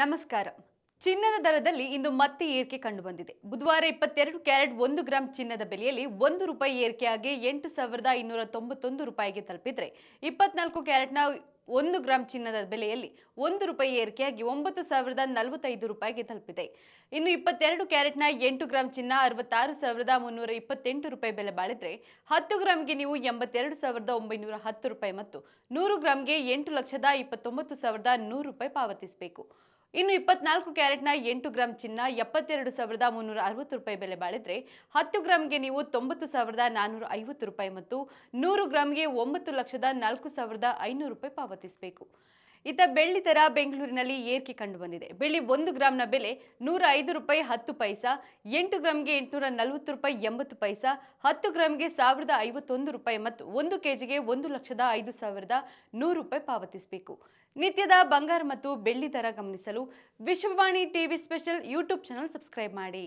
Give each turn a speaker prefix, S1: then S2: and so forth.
S1: ನಮಸ್ಕಾರ. ಚಿನ್ನದ ದರದಲ್ಲಿ ಇಂದು ಮತ್ತೆ ಏರಿಕೆ ಕಂಡುಬಂದಿದೆ. ಬುಧವಾರ 22 ಕ್ಯಾರೆಟ್ 1 ಗ್ರಾಂ ಚಿನ್ನದ ಬೆಲೆಯಲ್ಲಿ ₹1 ಏರಿಕೆಯಾಗಿ 8,991 ರೂಪಾಯಿಗೆ ತಲುಪಿದ್ರೆ, 24 ಕ್ಯಾರೆಟ್ನ 1 ಗ್ರಾಂ ಚಿನ್ನದ ಬೆಲೆಯಲ್ಲಿ ₹1 ಏರಿಕೆಯಾಗಿ 9,045 ರೂಪಾಯಿಗೆ ತಲುಪಿದೆ. ಇನ್ನು 22 ಕ್ಯಾರೆಟ್ನ 8 ಗ್ರಾಂ ಚಿನ್ನ 66,328 ರೂಪಾಯಿ ಬೆಲೆ ಬಾಳಿದ್ರೆ, 10 ಗ್ರಾಂಗೆ ನೀವು 82,910 ರೂಪಾಯಿ ಮತ್ತು 100 ಗ್ರಾಂಗೆ 8,29,100 ರೂಪಾಯಿ ಪಾವತಿಸಬೇಕು. ಇನ್ನು 24 ಕ್ಯಾರೆಟ್ನ 8 ಗ್ರಾಂ ಚಿನ್ನ 72,360 ರೂಪಾಯಿ ಬೆಲೆ ಬಾಳಿದ್ರೆ, 10 ಗ್ರಾಂಗೆ ನೀವು 90,450 ರೂಪಾಯಿ ಮತ್ತು 100 ಗ್ರಾಂಗೆ 9,04,500 ರೂಪಾಯಿ ಪಾವತಿಸಬೇಕು. ಇತ್ತ ಬೆಳ್ಳಿ ದರ ಬೆಂಗಳೂರಿನಲ್ಲಿ ಏರಿಕೆ ಕಂಡುಬಂದಿದೆ. ಬೆಳ್ಳಿ 1 ಗ್ರಾಂನ ಬೆಲೆ ₹105 10 ಪೈಸಾ, 8 ಗ್ರಾಂಗೆ ₹840 80 ಪೈಸಾ, 10 ಗ್ರಾಂಗೆ ₹1,051 ರೂಪಾಯಿ ಮತ್ತು 1 ಕೆಜಿಗೆ 1,05,100 ರೂಪಾಯಿ ಪಾವತಿಸಬೇಕು. ನಿತ್ಯದ ಬಂಗಾರ ಮತ್ತು ಬೆಳ್ಳಿ ದರ ಗಮನಿಸಲು Vishwavani TV special YouTube channel subscribe ಮಾಡಿ.